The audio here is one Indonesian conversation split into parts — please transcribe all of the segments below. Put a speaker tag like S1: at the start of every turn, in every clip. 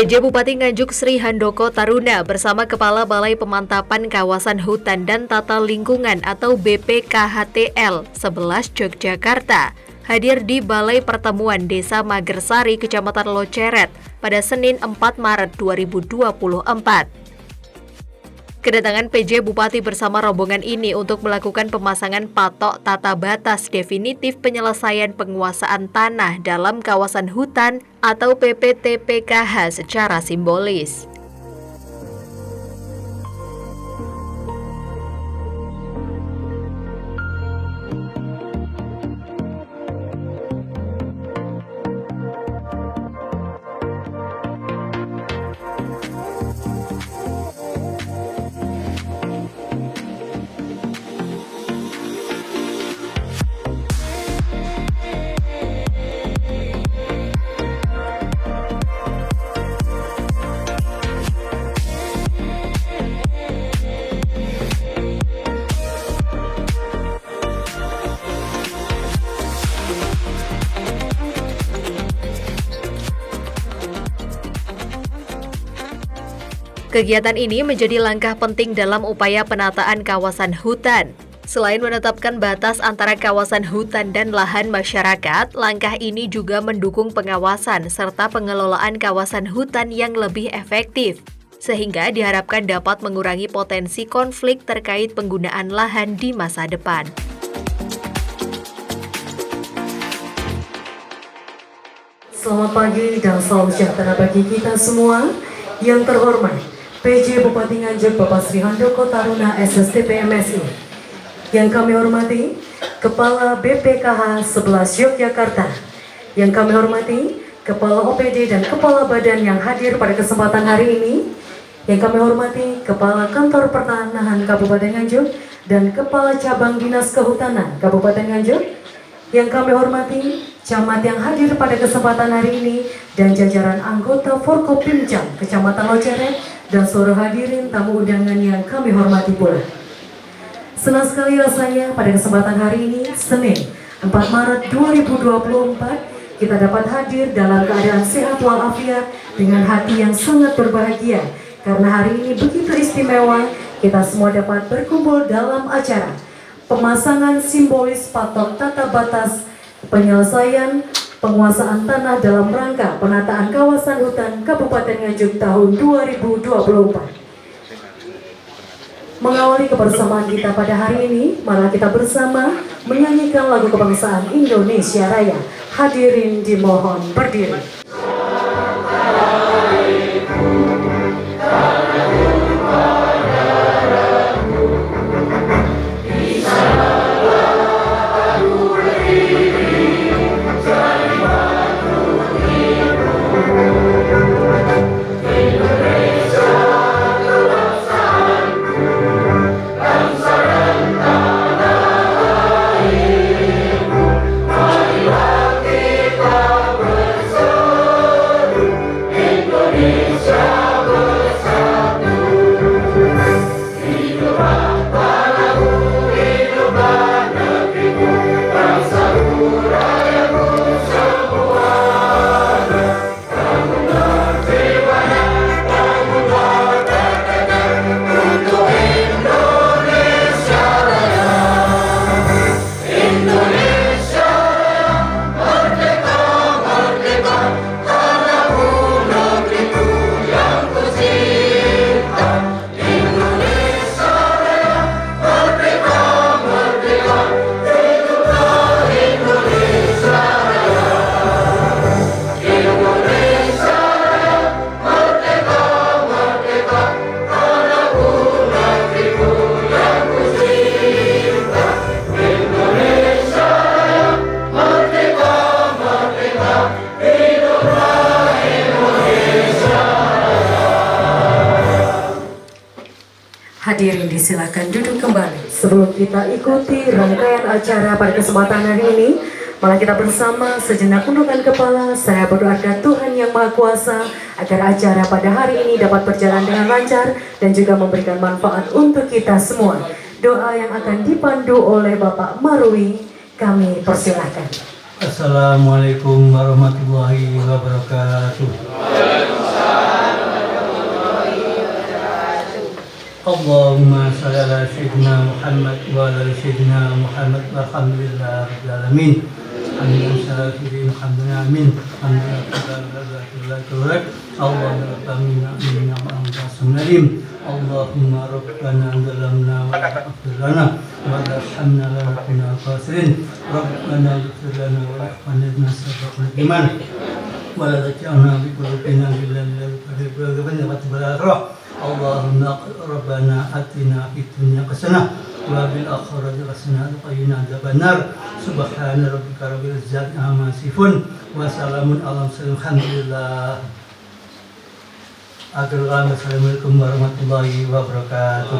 S1: PJ Bupati Nganjuk Sri Handoko Taruna bersama Kepala Balai Pemantapan Kawasan Hutan dan Tata Lingkungan atau BPKHTL 11 Yogyakarta hadir di Balai Pertemuan Desa Magersari, Kecamatan Loceret pada Senin 4 Maret 2024. Kedatangan PJ Bupati bersama rombongan ini untuk melakukan pemasangan patok tata batas definitif penyelesaian penguasaan tanah dalam kawasan hutan atau PPTPKH secara simbolis. Kegiatan ini menjadi langkah penting dalam upaya penataan kawasan hutan. Selain menetapkan batas antara kawasan hutan dan lahan masyarakat, langkah ini juga mendukung pengawasan serta pengelolaan kawasan hutan yang lebih efektif, sehingga diharapkan dapat mengurangi potensi konflik terkait penggunaan lahan di masa depan.
S2: Selamat pagi dan salam sejahtera bagi kita semua. Yang terhormat, PJ Bupati Nganjuk Bapak Sri Handoko Taruna SSTP MSI. Yang kami hormati, Kepala BPKH 11 Yogyakarta. Yang kami hormati, Kepala OPD dan Kepala Badan yang hadir pada kesempatan hari ini. Yang kami hormati, Kepala Kantor Pertanahan Kabupaten Nganjuk dan Kepala Cabang Dinas Kehutanan Kabupaten Nganjuk. Yang kami hormati, camat yang hadir pada kesempatan hari ini dan jajaran anggota Forkopimjam Kecamatan Loceret dan seluruh hadirin tamu undangan yang kami hormati pula. Senang sekali rasanya pada kesempatan hari ini, Senin 4 Maret 2024, kita dapat hadir dalam keadaan sehat walafiat dengan hati yang sangat berbahagia. Karena hari ini begitu istimewa, kita semua dapat berkumpul dalam acara pemasangan simbolis patok tata batas penyelesaian penguasaan tanah dalam rangka penataan kawasan hutan Kabupaten Nganjuk tahun 2024. Mengawali kebersamaan kita pada hari ini, mari kita bersama menyanyikan lagu kebangsaan Indonesia Raya. Hadirin dimohon berdiri. Hadirin disilakan duduk kembali. Sebelum kita ikuti rangkaian acara pada kesempatan hari ini, malah kita bersama sejenak tundukkan kepala. Saya berdoakan Tuhan Yang Maha Kuasa agar acara pada hari ini dapat berjalan dengan lancar dan juga memberikan manfaat untuk kita semua. Doa yang akan dipandu oleh Bapak Marwi, kami persilahkan.
S3: Assalamualaikum warahmatullahi wabarakatuh.
S4: Waalaikumsalam.
S3: Allahumma shalli ala sayyidina Muhammad wa ala sayyidina Muhammad walhamdulillah rabbil alamin. Amin syakirin alhamdulillah amin. Alhamdulillah Allahumma rabbana inna ma'akum Allahumma rabbana zalamna wa ighfir lana wa arhamna lana khasirin. Rabbana ighfir lana wa ikhwanana sabaqal iman wa la taj'alna bi qulubina ghillan lil muttaqin. Allahumma rabbana atina fid dunya hasanah wa bil akhirati hasanah wa qina adzabannar. Subhana rabbika rabbil izzati amma yasifun wa salamun alal mursalin alhamdulillah. Assalamualaikum warahmatullahi wabarakatuh.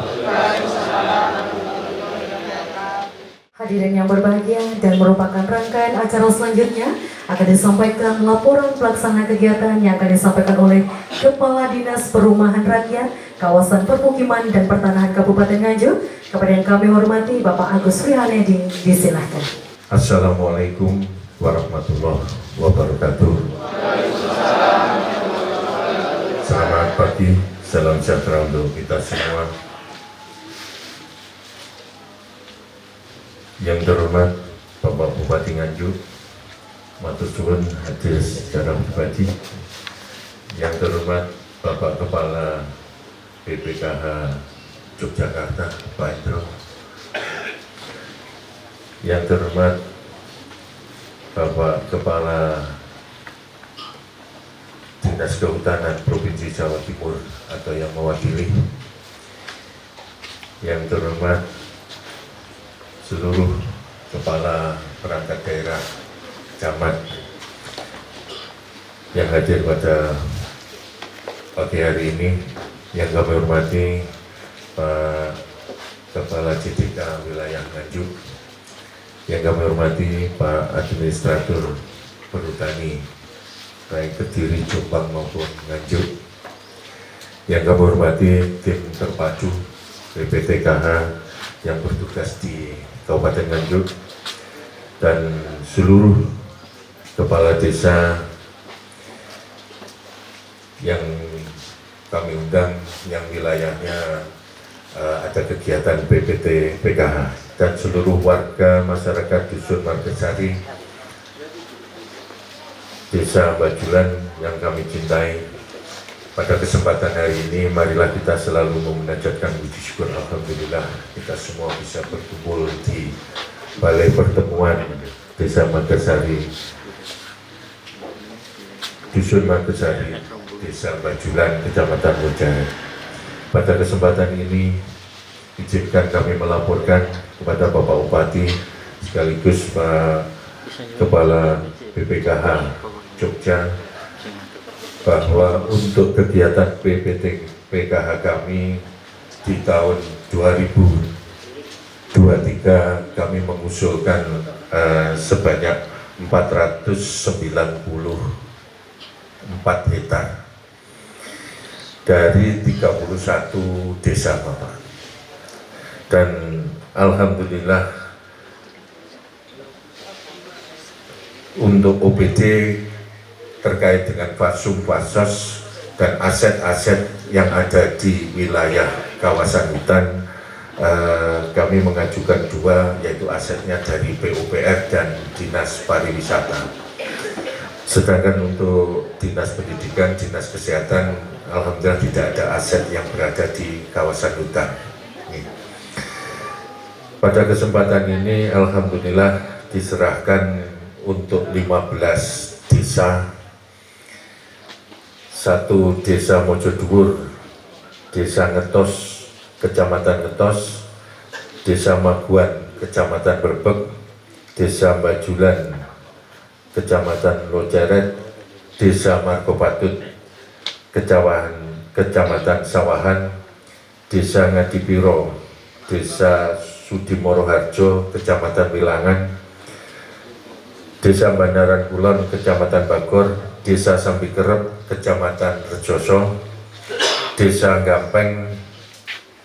S2: Hadirin yang berbahagia, dan merupakan rangkaian acara selanjutnya akan disampaikan laporan pelaksana kegiatan yang akan disampaikan oleh Kepala Dinas Perumahan Rakyat, Kawasan Permukiman dan Pertanahan Kabupaten Nganjuk. Kepada yang kami hormati Bapak Agus Rihanedi, disilahkan.
S4: Assalamualaikum warahmatullahi wabarakatuh. Selamat pagi, salam sejahtera untuk kita semua. Yang terhormat Bapak Bupati Nganjuk, matur suwun hadir secara pribadi. Yang terhormat Bapak Kepala BPKH Yogyakarta, Pak Indro. Yang terhormat Bapak Kepala Dinas Kehutanan Provinsi Jawa Timur atau yang mewakili. Yang terhormat seluruh kepala perangkat daerah, camat yang hadir pada pagi hari ini. Yang kami hormati Pak Kepala JDK Wilayah Nganjuk, yang kami hormati Pak Administrator Perhutani baik Kediri, Jombang maupun Nganjuk, yang kami hormati tim terpadu BPTKH yang bertugas di Kabupaten Nganjuk, dan seluruh kepala desa yang kami undang yang wilayahnya ada kegiatan BPT PKH, dan seluruh warga masyarakat Dusun Margasari, Desa Bajulan yang kami cintai. Pada kesempatan hari ini, marilah kita selalu memunajatkan puji syukur. Alhamdulillah kita semua bisa berkumpul di Balai Pertemuan Desa Margasari, Dusun Margasari, Desa Bajulan, Kecamatan Wojaret. Pada kesempatan ini, izinkan kami melaporkan kepada Bapak Bupati sekaligus Pak Kepala BPKH Jogja bahwa untuk kegiatan BPT PKH kami di tahun 2023 kami mengusulkan sebanyak 494 hektar dari 31 desa Bapak. Dan alhamdulillah untuk OPD terkait dengan fasum fasos dan aset-aset yang ada di wilayah kawasan hutan, kami mengajukan dua, yaitu asetnya dari PUPR dan Dinas Pariwisata. Sedangkan untuk Dinas Pendidikan, Dinas Kesehatan, alhamdulillah tidak ada aset yang berada di kawasan hutan. Pada kesempatan ini alhamdulillah diserahkan untuk 15 desa. Satu Desa Mojodhuwur, Desa Ngetos, Kecamatan Ngetos, Desa Maguan, Kecamatan Berbek, Desa Bajulan, Kecamatan Wojaret, Desa Margopatut, Kecamatan Sawahan, Desa Ngadipiro, Desa Sudimoroharjo, Kecamatan Wilangan, Desa Bandaran Kulon, Kecamatan Bagor, Desa Sambikerep, Kecamatan Rejoso, Desa Gampeng,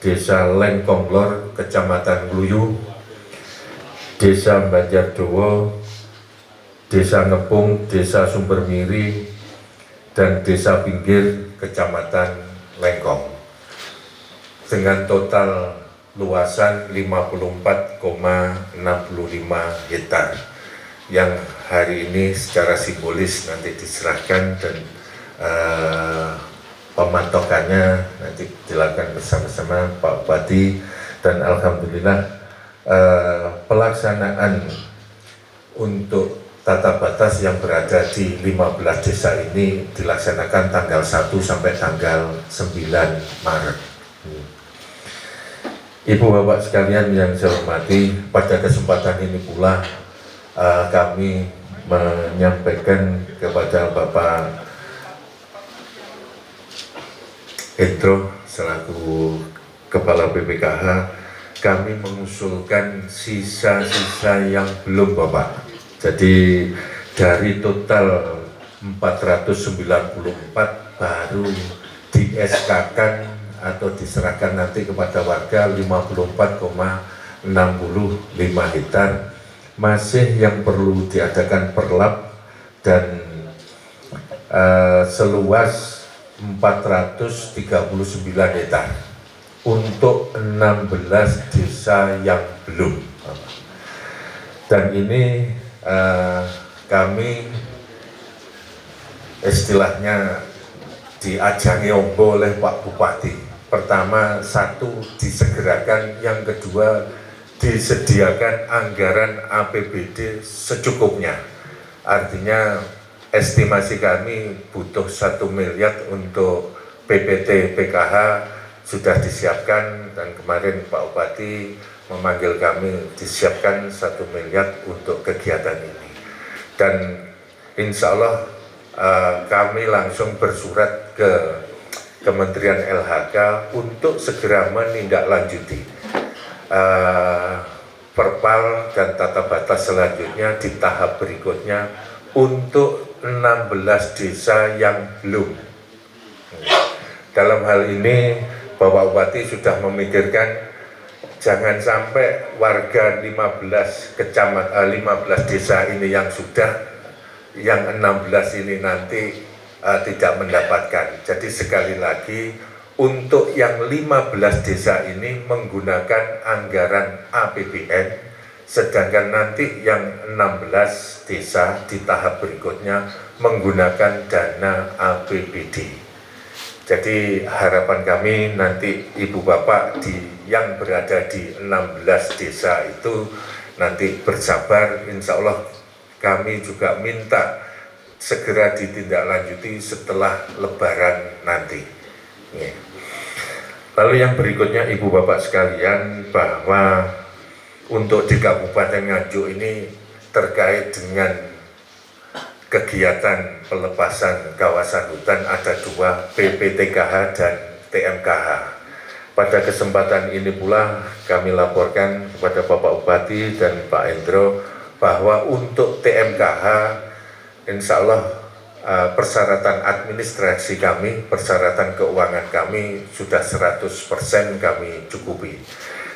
S4: Desa Lengkonglor, Kecamatan Ngluyu, Desa Banjardowo, Desa Ngepung, Desa Sumbermiri, dan Desa Pinggir, Kecamatan Lengkong. dengan total luasan 54,65 hektar yang hari ini secara simbolis nanti diserahkan dan pemantokannya nanti dilakukan bersama-sama Pak Bupati, dan alhamdulillah pelaksanaan untuk tata batas yang berada di 15 desa ini dilaksanakan tanggal 1 sampai tanggal 9 Maret. Ibu Bapak sekalian yang saya hormati, pada kesempatan ini pula kami menyampaikan kepada Bapak Hendro selaku Kepala BPKH, kami mengusulkan sisa-sisa yang belum Bapak. Jadi dari total 494 baru di SK-kan atau diserahkan nanti kepada warga 54,65 hektar. Masih yang perlu diadakan perlap dan seluas 439 hektar untuk 16 desa yang belum. Dan ini kami istilahnya diajangi ombo oleh Pak Bupati. Pertama, satu disegerakan, yang kedua disediakan anggaran APBD secukupnya. Artinya estimasi kami butuh 1 miliar untuk PPT PKH sudah disiapkan, dan kemarin Pak Bupati memanggil kami disiapkan 1 miliar untuk kegiatan ini. Dan insya Allah kami langsung bersurat ke Kementerian LHK untuk segera menindaklanjuti perpal dan tata batas selanjutnya di tahap berikutnya untuk 16 desa yang belum. Dalam hal ini Bapak Bupati sudah memikirkan jangan sampai warga 15 desa ini yang sudah, yang 16 ini nanti tidak mendapatkan. Jadi sekali lagi, untuk yang 15 desa ini menggunakan anggaran APBN, sedangkan nanti yang 16 desa di tahap berikutnya menggunakan dana APBD. Jadi harapan kami nanti Ibu Bapak yang berada di 16 desa itu nanti bersabar, insya Allah kami juga minta segera ditindaklanjuti setelah Lebaran nanti. Lalu yang berikutnya Ibu Bapak sekalian, bahwa untuk di Kabupaten Nganjuk ini terkait dengan kegiatan pelepasan kawasan hutan ada 2, PPTKH dan TMKH. Pada kesempatan ini pula kami laporkan kepada Bapak Bupati dan Pak Hendro bahwa untuk TMKH insya Allah persyaratan administrasi kami, persyaratan keuangan kami sudah 100% kami cukupi.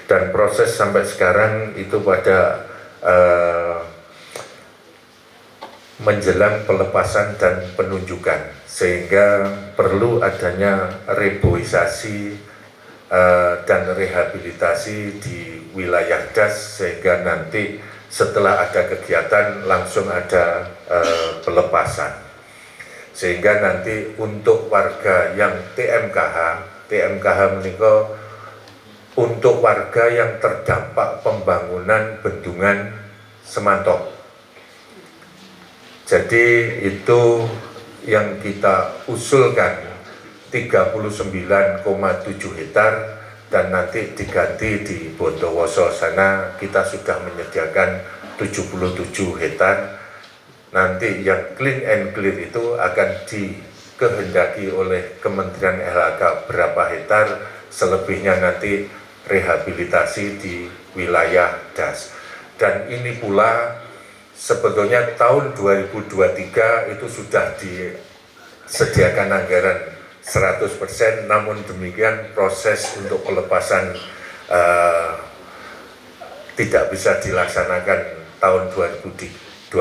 S4: Dan proses sampai sekarang itu pada menjelang pelepasan dan penunjukan, sehingga perlu adanya reboisasi dan rehabilitasi di wilayah DAS, sehingga nanti setelah ada kegiatan langsung ada pelepasan. Sehingga nanti untuk warga yang TMKH menika untuk warga yang terdampak pembangunan bendungan Semantok. Jadi itu yang kita usulkan 39,7 hektar, dan nanti diganti di Bondowoso sana kita sudah menyediakan 77 hektar. Nanti yang clean and clear itu akan dikehendaki oleh Kementerian LHK berapa hektar, selebihnya nanti rehabilitasi di wilayah DAS. Dan ini pula sebetulnya tahun 2023 itu sudah disediakan anggaran 100%, namun demikian proses untuk pelepasan tidak bisa dilaksanakan tahun 2023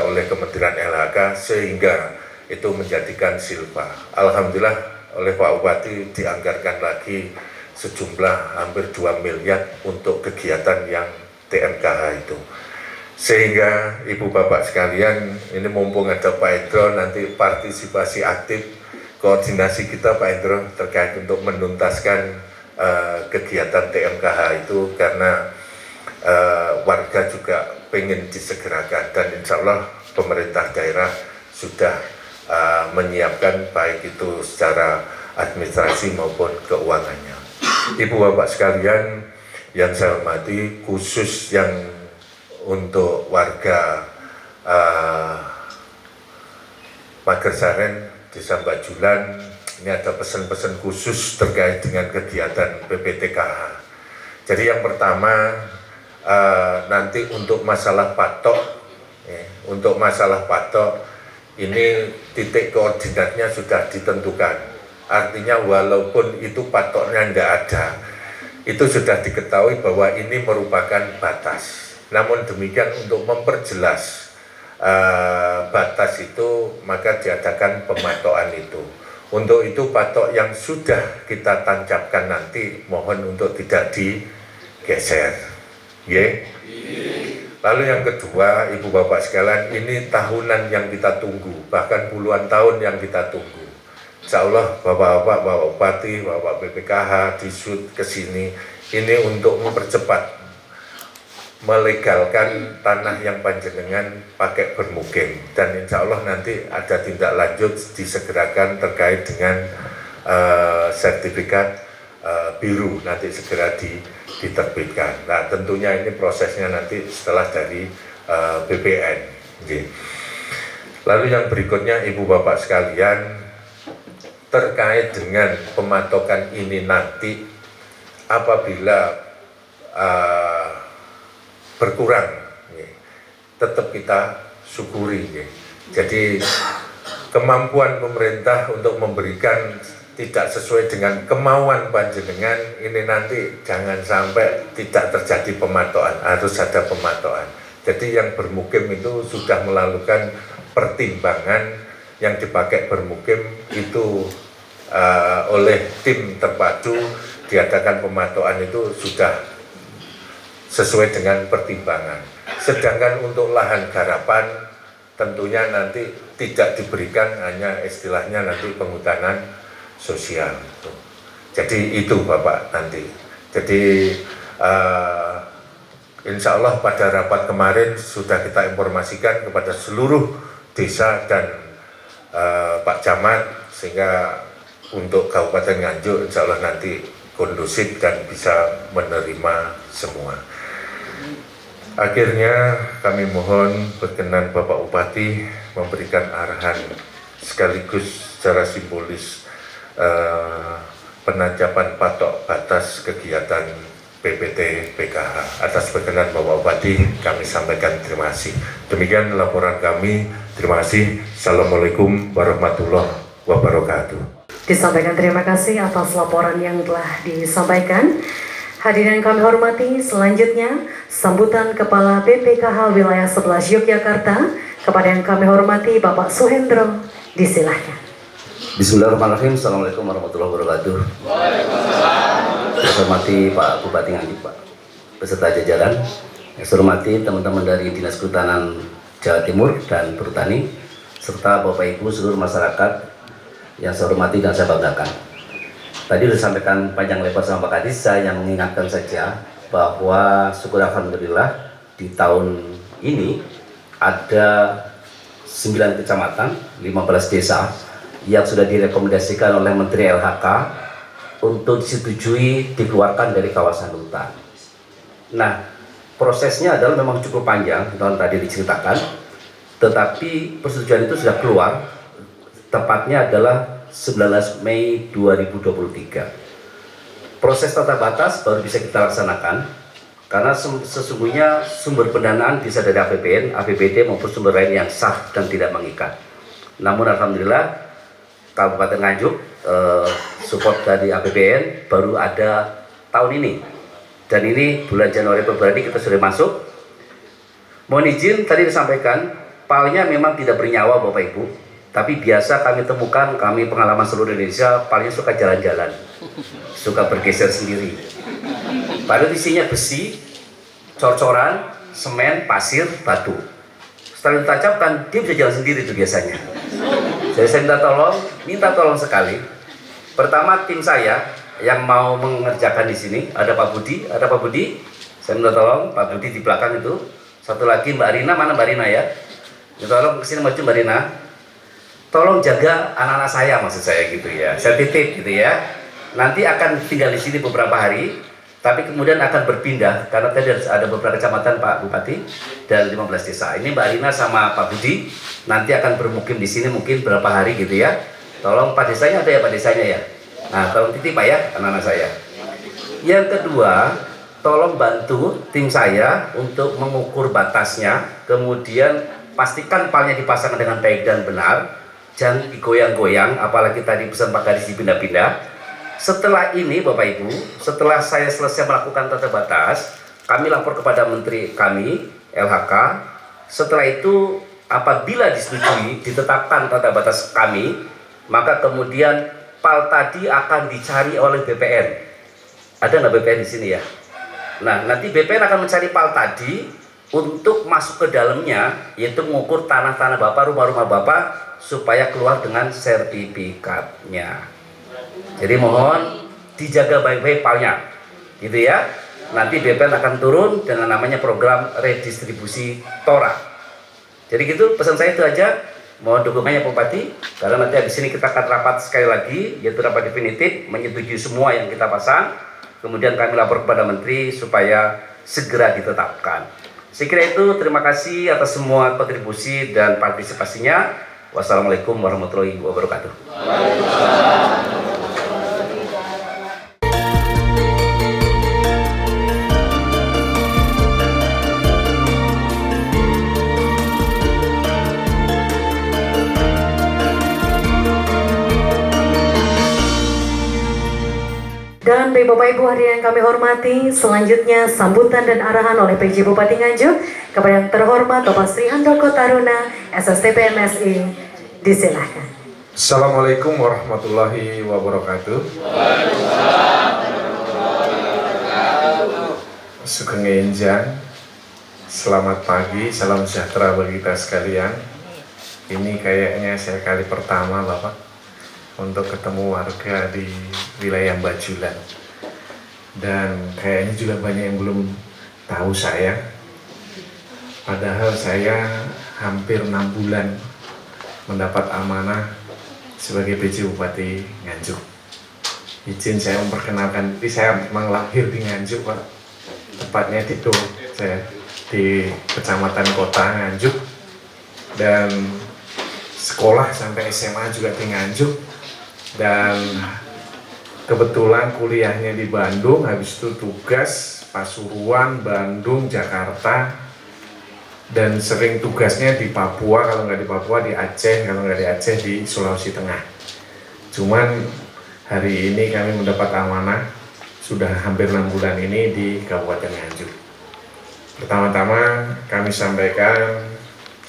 S4: oleh Kementerian LHK, sehingga itu menjadikan silpa. Alhamdulillah oleh Pak Bupati dianggarkan lagi sejumlah hampir 2 miliar untuk kegiatan yang TMKH itu. Sehingga Ibu Bapak sekalian, ini mumpung ada Pak Hendro, nanti partisipasi aktif, koordinasi kita Pak Hendro terkait untuk menuntaskan kegiatan TMKH itu, karena warga juga pengen disegerakan, dan insya Allah pemerintah daerah sudah menyiapkan baik itu secara administrasi maupun keuangannya. Ibu Bapak sekalian yang saya hormati, khusus yang untuk warga Magersaren, Desa Bajulan, ini ada pesan-pesan khusus terkait dengan kegiatan PPTKH. Jadi yang pertama, nanti untuk masalah patok, untuk masalah patok ini titik koordinatnya sudah ditentukan. Artinya walaupun itu patoknya tidak ada, itu sudah diketahui bahwa ini merupakan batas. Namun demikian untuk memperjelas batas itu, maka diadakan pematokan itu. Untuk itu patok yang sudah kita tancapkan nanti mohon untuk tidak digeser. Lalu yang kedua, Ibu Bapak sekalian, ini tahunan yang kita tunggu, bahkan puluhan tahun yang kita tunggu. Insya Allah Bapak-Bapak, Bapak Bupati, Bapak BPKH, Disut kesini, ini untuk mempercepat melegalkan tanah yang panjenengan pakai bermukim, dan insya Allah nanti ada tindak lanjut disegerakan terkait dengan sertifikat biru nanti segera diterbitkan. Nah tentunya ini prosesnya nanti setelah dari BPN. Lalu yang berikutnya Ibu Bapak sekalian, terkait dengan pematokan ini nanti apabila berkurang, tetap kita syukuri. Jadi kemampuan pemerintah untuk memberikan tidak sesuai dengan kemauan panjenengan, ini nanti jangan sampai tidak terjadi pematokan, harus ada pematokan. Jadi yang bermukim itu sudah melakukan pertimbangan, yang dipakai bermukim itu oleh tim terpadu diadakan pematokan itu sudah sesuai dengan pertimbangan. Sedangkan untuk lahan garapan tentunya nanti tidak diberikan, hanya istilahnya nanti penghutanan sosial. Jadi itu Bapak nanti. Jadi insya Allah pada rapat kemarin sudah kita informasikan kepada seluruh desa dan Pak Camat, sehingga untuk Kabupaten Nganjuk insya Allah nanti kondusif dan bisa menerima semua. Akhirnya kami mohon berkenan Bapak Bupati memberikan arahan sekaligus secara simbolis penancapan patok batas kegiatan PPT PKH. Atas berkenan Bapak Bupati kami sampaikan terima kasih. Demikian laporan kami. Terima kasih. Assalamualaikum warahmatullahi wabarakatuh.
S2: Disampaikan terima kasih atas laporan yang telah disampaikan. Hadirin kami hormati, selanjutnya sambutan Kepala BPKH Wilayah 11 Yogyakarta kepada yang kami hormati Bapak Suhendro, disilahkan.
S5: Bismillahirrahmanirrahim. Assalamualaikum warahmatullahi wabarakatuh. Saya hormati Pak Bupati Nganjuk, Pak, beserta jajaran. Saya hormati teman-teman dari Dinas Kehutanan Jawa Timur dan Perhutani, serta Bapak Ibu seluruh masyarakat yang saya hormati dan saya banggakan. Tadi sudah disampaikan panjang lebar sama Pak Kadis, saya yang mengingatkan saja bahwa syukur alhamdulillah di tahun ini ada 9 kecamatan, 15 desa yang sudah direkomendasikan oleh Menteri LHK untuk disetujui dikeluarkan dari kawasan hutan. Nah, prosesnya adalah memang cukup panjang, tahun tadi diceritakan, tetapi persetujuan itu sudah keluar, tepatnya adalah 19 Mei 2023. Proses tata batas baru bisa kita laksanakan karena sesungguhnya sumber pendanaan bisa dari APBN, APBD maupun sumber lain yang sah dan tidak mengikat. Namun alhamdulillah Kabupaten Nganjuk support dari APBN baru ada tahun ini, dan ini bulan Januari Februari kita sudah masuk. Mohon izin tadi disampaikan, palnya memang tidak bernyawa Bapak Ibu, Tapi biasa kami temukan, kami pengalaman seluruh Indonesia paling suka jalan-jalan, suka bergeser sendiri. Padahal isinya besi, cor-coran, semen, pasir, batu. Setelah ditancapkan, dia bisa jalan sendiri itu biasanya. Jadi saya minta tolong sekali. Pertama tim saya yang mau mengerjakan di sini, ada Pak Budi, Saya minta tolong Pak Budi di belakang itu. Satu lagi Mbak Rina, mana Mbak Rina ya? Minta tolong kesini maju Mbak Rina. Tolong jaga anak-anak saya, maksud saya gitu ya. Saya titip gitu ya. Nanti akan tinggal di sini beberapa hari, tapi kemudian akan berpindah karena tadi ada beberapa kecamatan Pak Bupati dan 15 desa. Ini Mbak Rina sama Pak Budi nanti akan bermukim di sini mungkin berapa hari gitu ya. Tolong Pak Desanya, ada ya Pak Desanya ya. Nah, tolong titip Pak ya anak-anak saya. Yang kedua, tolong bantu tim saya untuk mengukur batasnya, kemudian pastikan palnya dipasang dengan baik dan benar. Jangan digoyang-goyang, apalagi tadi pesan Pak Kadis dipindah-pindah. Setelah ini Bapak Ibu, setelah saya selesai melakukan tata batas, kami lapor kepada menteri kami, LHK. Setelah itu apabila disetujui, ditetapkan tata batas kami, maka kemudian PAL tadi akan dicari oleh BPN. Ada nggak BPN di sini ya? Nah, nanti BPN akan mencari PAL tadi untuk masuk ke dalamnya, yaitu mengukur tanah-tanah Bapak, rumah-rumah Bapak, supaya keluar dengan sertifikatnya. Jadi mohon dijaga baik-baik palnya, gitu ya. Nanti BPN akan turun dengan namanya program redistribusi Tora. Jadi gitu pesan saya itu aja. Mohon dukungannya Pak Bupati, karena nanti habis ini kita akan rapat sekali lagi, yaitu rapat definitif, menyetujui semua yang kita pasang. Kemudian kami lapor kepada Menteri supaya segera ditetapkan. Saya kira itu, terima kasih atas semua kontribusi dan partisipasinya. Wassalamualaikum warahmatullahi wabarakatuh.
S2: Dan Bapak Ibu hadirin yang kami hormati, selanjutnya sambutan dan arahan oleh PJ Bupati Nganjuk kepada yang terhormat Bapak Sri Handoko Taruna, SSTP MSI, disilahkan.
S6: Assalamualaikum warahmatullahi wabarakatuh. Sugeng Enjang, selamat pagi, salam sejahtera bagi kita sekalian. Ini kayaknya saya kali pertama Bapak untuk ketemu warga di wilayah Bajulan, dan kayaknya juga banyak yang belum tahu saya, padahal saya hampir 6 bulan mendapat amanah sebagai PJ Bupati Nganjuk. Izin saya memperkenalkan, saya memang lahir di Nganjuk Pak, tepatnya di saya di Kecamatan Kota Nganjuk, dan sekolah sampai SMA juga di Nganjuk. Dan kebetulan kuliahnya di Bandung, habis itu tugas Pasuruan, Bandung, Jakarta, dan sering tugasnya di Papua, kalau nggak di Papua di Aceh, kalau nggak di Aceh di Sulawesi Tengah. Cuman hari ini kami mendapat amanah sudah hampir 6 bulan ini di Kabupaten Nganjuk. Pertama-tama kami sampaikan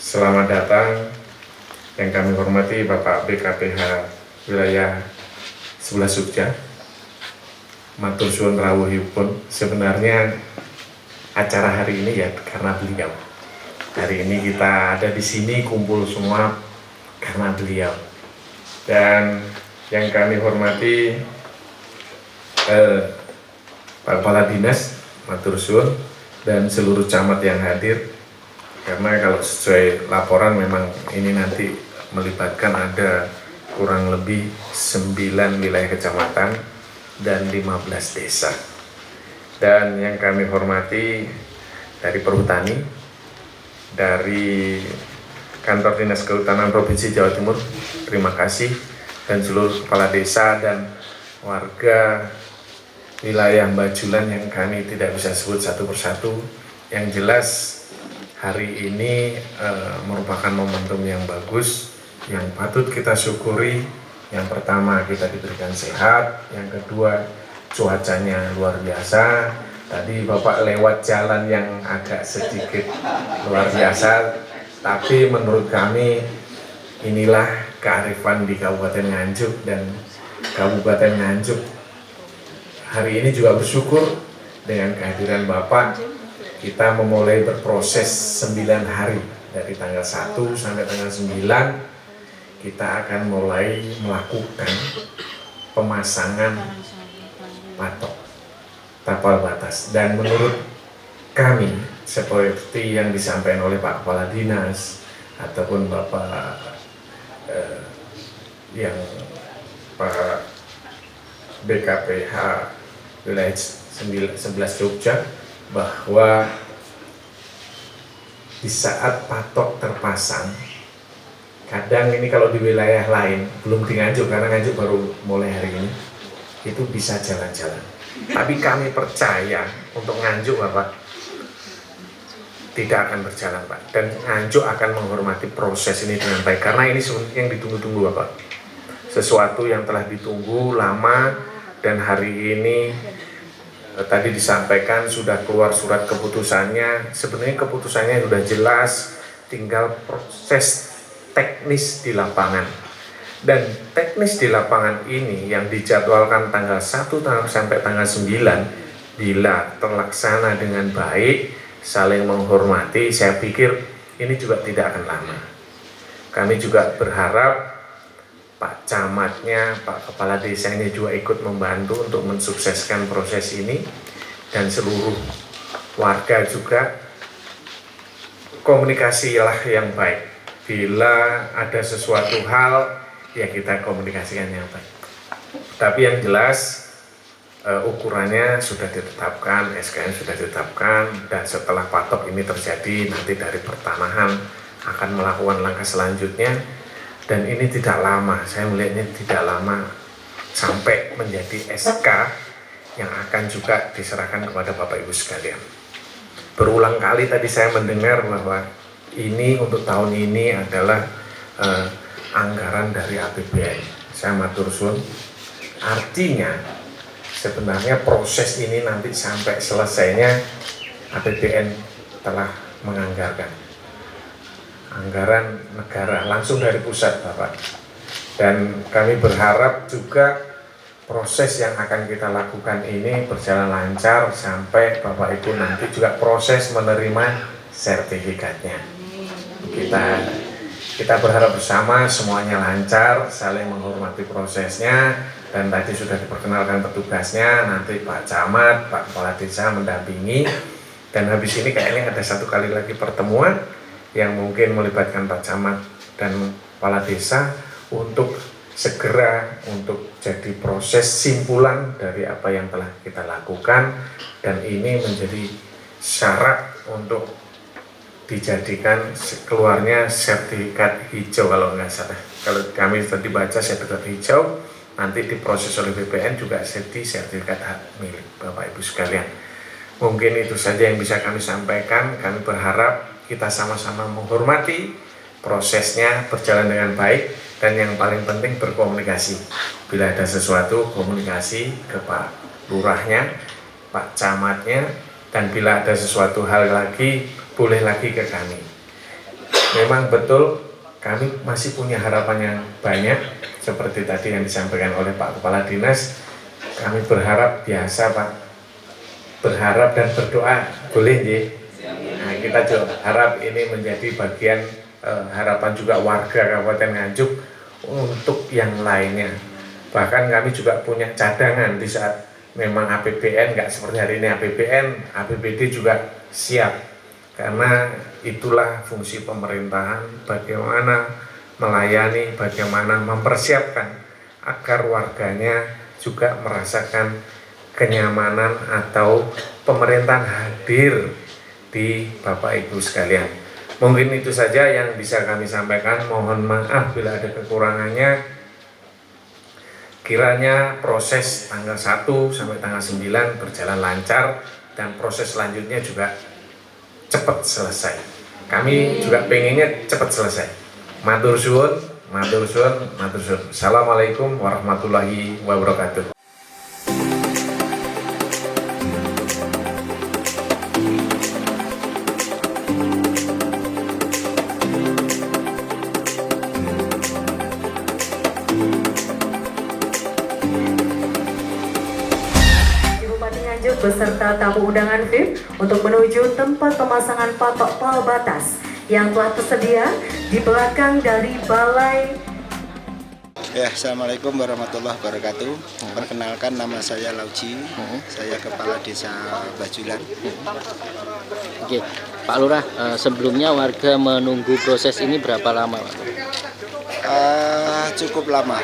S6: selamat datang yang kami hormati Bapak BKPH wilayah sebelah Jogja, matur suwun rawuhipun. Sebenarnya acara hari ini ya karena beliau. Hari ini kita ada di sini kumpul semua karena beliau. Dan yang kami hormati Pak Kepala Dinas, matur suwun, dan seluruh camat yang hadir. Karena kalau sesuai laporan memang ini nanti melibatkan ada kurang lebih 9 wilayah kecamatan dan 15 desa. Dan yang kami hormati dari Perhutani, dari Kantor Dinas Kehutanan Provinsi Jawa Timur, terima kasih, dan seluruh kepala desa dan warga wilayah Bajulan yang kami tidak bisa sebut satu persatu. Yang jelas hari ini merupakan momentum yang bagus, yang patut kita syukuri. Yang pertama, kita diberikan sehat. Yang kedua, cuacanya luar biasa. Tadi Bapak lewat jalan yang agak sedikit luar biasa, tapi menurut kami inilah kearifan di Kabupaten Nganjuk, dan Kabupaten Nganjuk hari ini juga bersyukur dengan kehadiran Bapak. Kita memulai berproses 9 hari dari tanggal 1 sampai tanggal 9. Kita akan mulai melakukan pemasangan patok tapal batas, dan menurut kami seperti yang disampaikan oleh Pak Kepala Dinas ataupun Bapak yang Pak BKPH wilayah 11 Jogja, bahwa di saat patok terpasang, kadang ini kalau di wilayah lain, belum di Nganjuk karena Nganjuk baru mulai hari ini, itu bisa jalan-jalan. Tapi kami percaya untuk Nganjuk Bapak tidak akan berjalan Pak, dan Nganjuk akan menghormati proses ini dengan baik, karena ini sebenarnya yang ditunggu-tunggu Bapak, sesuatu yang telah ditunggu lama. Dan hari ini tadi disampaikan sudah keluar surat keputusannya. Sebenarnya keputusannya sudah jelas, tinggal proses teknis di lapangan. Dan teknis di lapangan ini yang dijadwalkan tanggal 1 sampai tanggal 9, bila terlaksana dengan baik, saling menghormati, saya pikir ini juga tidak akan lama. Kami juga berharap Pak Camatnya, Pak Kepala Desanya juga ikut membantu untuk mensukseskan proses ini, dan seluruh warga juga komunikasilah yang baik. Bila ada sesuatu hal, ya kita komunikasikan yang baik. Tapi yang jelas ukurannya sudah ditetapkan, SKN sudah ditetapkan, dan setelah patok ini terjadi, nanti dari pertanahan akan melakukan langkah selanjutnya. Dan ini tidak lama, saya melihatnya tidak lama sampai menjadi SK yang akan juga diserahkan kepada Bapak Ibu sekalian. Berulang kali tadi saya mendengar bahwa ini untuk tahun ini adalah anggaran dari APBN. Saya matur suwun, artinya sebenarnya proses ini nanti sampai selesainya APBN telah menganggarkan anggaran negara langsung dari pusat Bapak. Dan kami berharap juga proses yang akan kita lakukan ini berjalan lancar sampai Bapak Ibu nanti juga proses menerima sertifikatnya. Kita berharap bersama semuanya lancar, saling menghormati prosesnya, dan tadi sudah diperkenalkan petugasnya, nanti Pak Camat, Pak Kepala Desa mendampingi, dan habis ini kayaknya ada satu kali lagi pertemuan yang mungkin melibatkan Pak Camat dan Kepala Desa untuk segera untuk jadi proses simpulan dari apa yang telah kita lakukan, dan ini menjadi syarat untuk dijadikan keluarnya sertifikat hijau kalau nggak salah. Kalau kami tadi baca sertifikat hijau, nanti diproses oleh BPN juga jadi sertifikat hak milik Bapak Ibu sekalian. Mungkin itu saja yang bisa kami sampaikan. Kami berharap kita sama-sama menghormati prosesnya berjalan dengan baik, dan yang paling penting berkomunikasi. Bila ada sesuatu, komunikasi ke Pak Lurahnya, Pak Camatnya, dan bila ada sesuatu hal lagi, boleh lagi ke kami. Memang betul kami masih punya harapan yang banyak, seperti tadi yang disampaikan oleh Pak Kepala Dinas. Kami berharap biasa Pak, berharap dan berdoa, boleh ya? Nah, kita juga harap ini menjadi bagian harapan juga warga Kabupaten Nganjuk untuk yang lainnya. Bahkan kami juga punya cadangan di saat memang APBN nggak seperti hari ini APBN, APBD juga siap, karena itulah fungsi pemerintahan, bagaimana melayani, bagaimana mempersiapkan agar warganya juga merasakan kenyamanan atau pemerintahan hadir di Bapak Ibu sekalian. Mungkin itu saja yang bisa kami sampaikan. Mohon maaf bila ada kekurangannya. Kiranya proses tanggal 1 sampai tanggal 9 berjalan lancar, dan proses selanjutnya juga cepat selesai. Kami juga pengennya cepat selesai. Matur suwun, matur suwun, matur suwun. Assalamualaikum warahmatullahi wabarakatuh.
S2: beserta tamu undangan VIP untuk menuju tempat pemasangan patok pal batas yang telah tersedia di belakang dari Balai.
S7: Ya, Assalamualaikum warahmatullahi wabarakatuh. Perkenalkan, nama saya Lauji, saya Kepala Desa Bajulan.
S8: Oke, Pak Lurah, sebelumnya warga menunggu proses ini berapa lama, Pak?
S7: Cukup lama.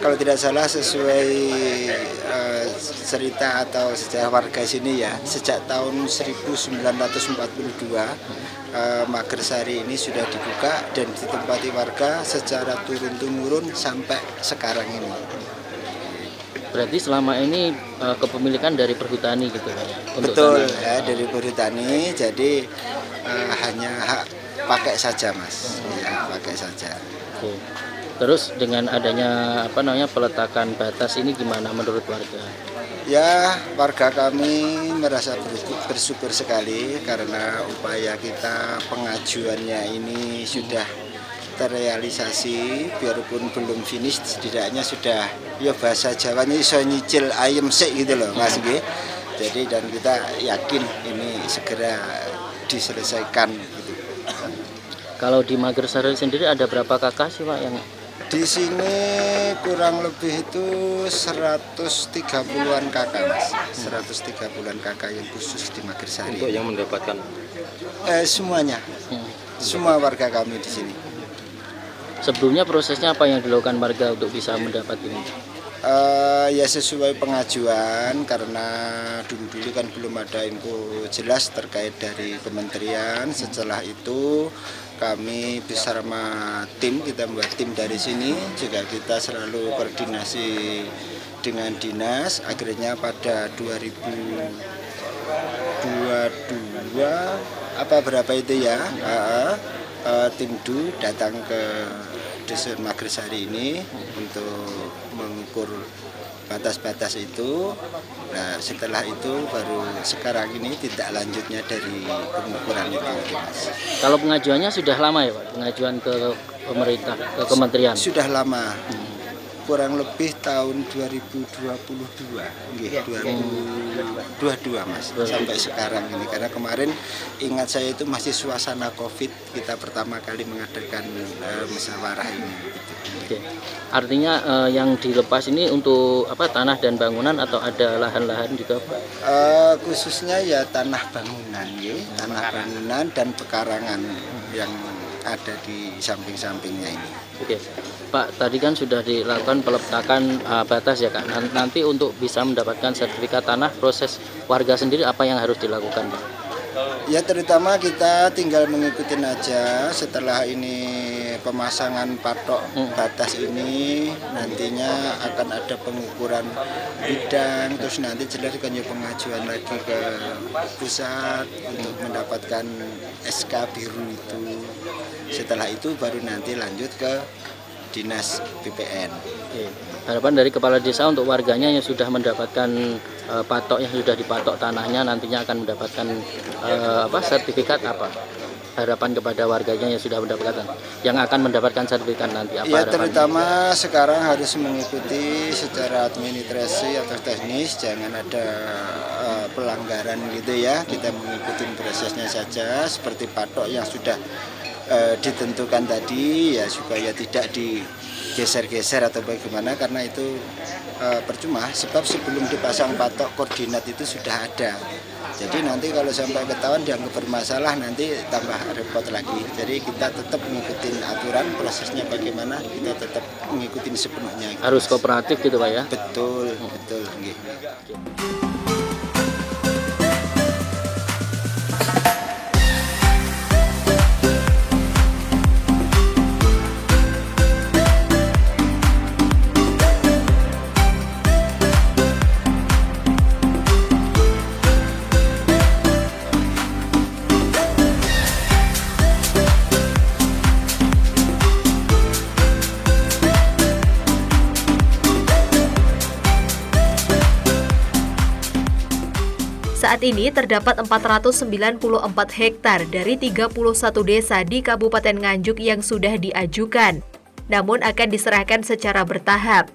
S7: Kalau tidak salah sesuai cerita atau sejarah warga sini ya, sejak tahun 1942 Magersari ini sudah dibuka dan ditempati warga secara turun-temurun sampai sekarang ini.
S8: Berarti selama ini kepemilikan dari perhutani gitu ya?
S7: Betul ya, dari perhutani, jadi hanya hak pakai saja Mas, ya pakai saja.
S8: Oke. Terus dengan adanya peletakan batas ini gimana menurut warga?
S7: Ya, warga kami merasa bersyukur sekali karena upaya kita pengajuannya ini sudah terrealisasi, biarpun belum finish, setidaknya sudah ya bahasa Jawanya iso nyicil ayam sik gitu loh Mas nggih. Jadi dan kita yakin ini segera diselesaikan gitu.
S8: Kalau di Magersari sendiri ada berapa kakak sih Pak yang
S7: di sini? Kurang lebih itu 130-an kakak Mas, 130-an kakak yang khusus di Magersari.
S9: Untuk yang mendapatkan?
S7: Semuanya, semua warga kami di sini.
S8: Sebelumnya prosesnya apa yang dilakukan warga untuk bisa mendapat ini?
S7: Ya sesuai pengajuan, karena dulu kan belum ada info jelas terkait dari kementerian. Setelah itu kami bersama tim, kita membuat tim dari sini, juga kita selalu koordinasi dengan dinas. Akhirnya pada 2022 berapa itu ya, tim DU datang ke Dusun Magersari ini untuk mengukur batas-batas itu. Nah, setelah itu baru sekarang ini tindak lanjutnya dari pengukuran itu, Mas.
S8: Kalau pengajuannya sudah lama ya Pak? Pengajuan ke pemerintah, ke kementerian?
S7: Sudah lama. Kurang lebih tahun 2022, 2022 Mas, sampai sekarang ini. Karena kemarin ingat saya itu masih suasana Covid, kita pertama kali mengadakan musyawarah ini. Gitu.
S8: Oke. Artinya yang dilepas ini untuk tanah dan bangunan atau ada lahan-lahan juga Pak?
S7: Khususnya ya tanah bangunan, ya, tanah bangunan dan pekarangan yang ada di samping-sampingnya ini.
S8: Oke, Pak, tadi kan sudah dilakukan peletakan batas ya Kak. Nanti untuk bisa mendapatkan sertifikat tanah, proses warga sendiri apa yang harus dilakukan Pak?
S7: Ya terutama kita tinggal mengikuti aja. Setelah ini pemasangan patok batas ini, nantinya akan ada pengukuran bidang, terus nanti jelas kan ya pengajuan lagi ke pusat untuk mendapatkan SK biru itu. Setelah itu baru nanti lanjut ke dinas BPN.
S8: Oke. Harapan dari kepala desa untuk warganya yang sudah mendapatkan patok, yang sudah dipatok tanahnya, nantinya akan mendapatkan sertifikat apa? Harapan kepada warganya yang sudah mendapatkan, yang akan mendapatkan sertifikat nanti apa?
S7: Ya,
S8: harapannya?
S7: terutama sekarang harus mengikuti secara administrasi atau teknis, jangan ada pelanggaran gitu ya. Kita mengikuti prosesnya saja, seperti patok yang sudah ditentukan tadi ya, supaya tidak digeser-geser atau bagaimana, karena itu percuma, sebab sebelum dipasang patok koordinat itu sudah ada. Jadi nanti kalau sampai ketahuan dianggap bermasalah, nanti tambah repot lagi. Jadi kita tetap mengikuti aturan, prosesnya bagaimana kita tetap mengikuti sepenuhnya.
S8: Harus kooperatif gitu Pak ya?
S7: Betul, betul.
S1: Saat ini terdapat 494 hektar dari 31 desa di Kabupaten Nganjuk yang sudah diajukan, namun akan diserahkan secara bertahap.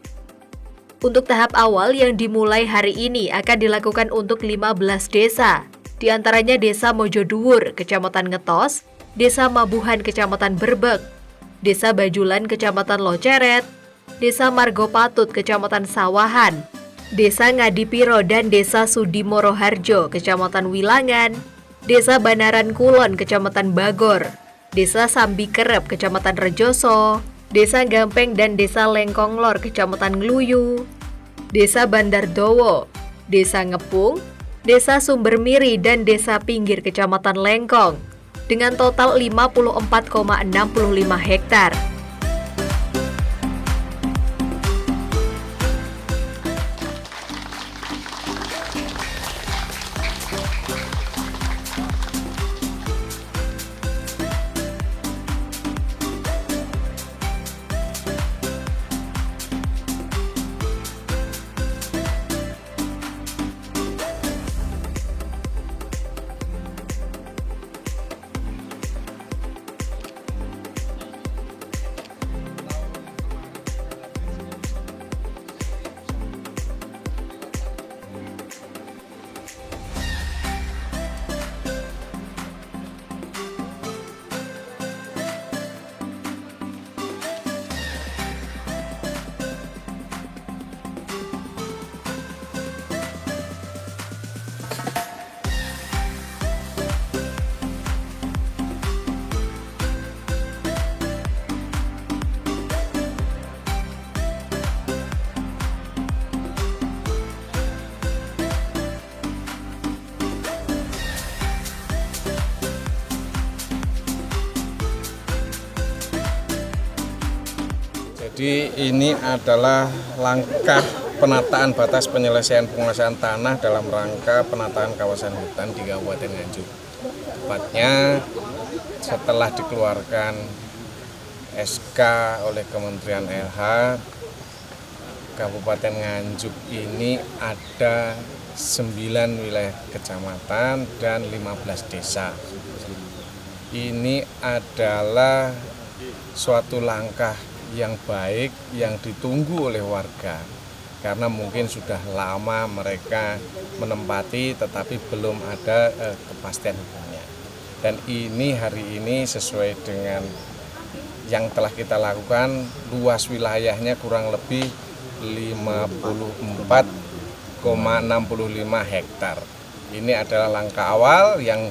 S1: Untuk tahap awal yang dimulai hari ini akan dilakukan untuk 15 desa. Di antaranya Desa Mojoduwur, Kecamatan Ngetos, Desa Mabuhan, Kecamatan Berbek, Desa Bajulan, Kecamatan Loceret, Desa Margopatut, Kecamatan Sawahan, Desa Ngadipiro dan Desa Sudimoro Harjo, Kecamatan Wilangan, Desa Banaran Kulon, Kecamatan Bagor, Desa Sambikerep, Kecamatan Rejoso, Desa Gampeng dan Desa Lengkonglor, Kecamatan Ngluyu, Desa Bandardowo, Desa Ngepung, Desa Sumbermiri dan Desa Pinggir, Kecamatan Lengkong, dengan total 54,65 hektar.
S9: Jadi ini adalah langkah penataan batas penyelesaian penguasaan tanah dalam rangka penataan kawasan hutan di Kabupaten Nganjuk. Tepatnya setelah dikeluarkan SK oleh Kementerian LH, Kabupaten Nganjuk ini ada 9 wilayah kecamatan dan 15 desa. Ini adalah suatu langkah yang baik yang ditunggu oleh warga karena mungkin sudah lama mereka menempati tetapi belum ada kepastian hukumnya. Dan ini hari ini sesuai dengan yang telah kita lakukan, luas wilayahnya kurang lebih 54,65 hektar. Ini adalah langkah awal yang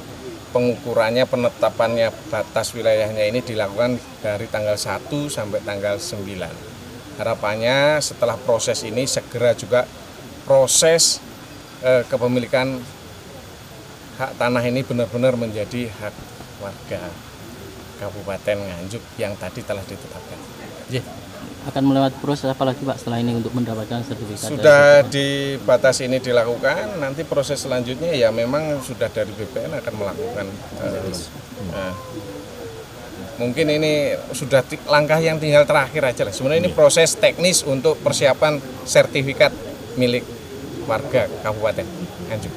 S9: pengukurannya, penetapannya batas wilayahnya ini dilakukan dari tanggal 1 sampai tanggal 9. Harapannya setelah proses ini segera juga proses kepemilikan hak tanah ini benar-benar menjadi hak warga Kabupaten Nganjuk yang tadi telah ditetapkan.
S8: Akan melewati proses apa lagi Pak setelah ini untuk mendapatkan sertifikat?
S9: Sudah di batas ini dilakukan, nanti proses selanjutnya ya memang sudah dari BPN akan melakukan. Mungkin ini sudah langkah yang tinggal terakhir aja lah. Sebenarnya ini proses teknis untuk persiapan sertifikat milik warga Kabupaten Nganjuk.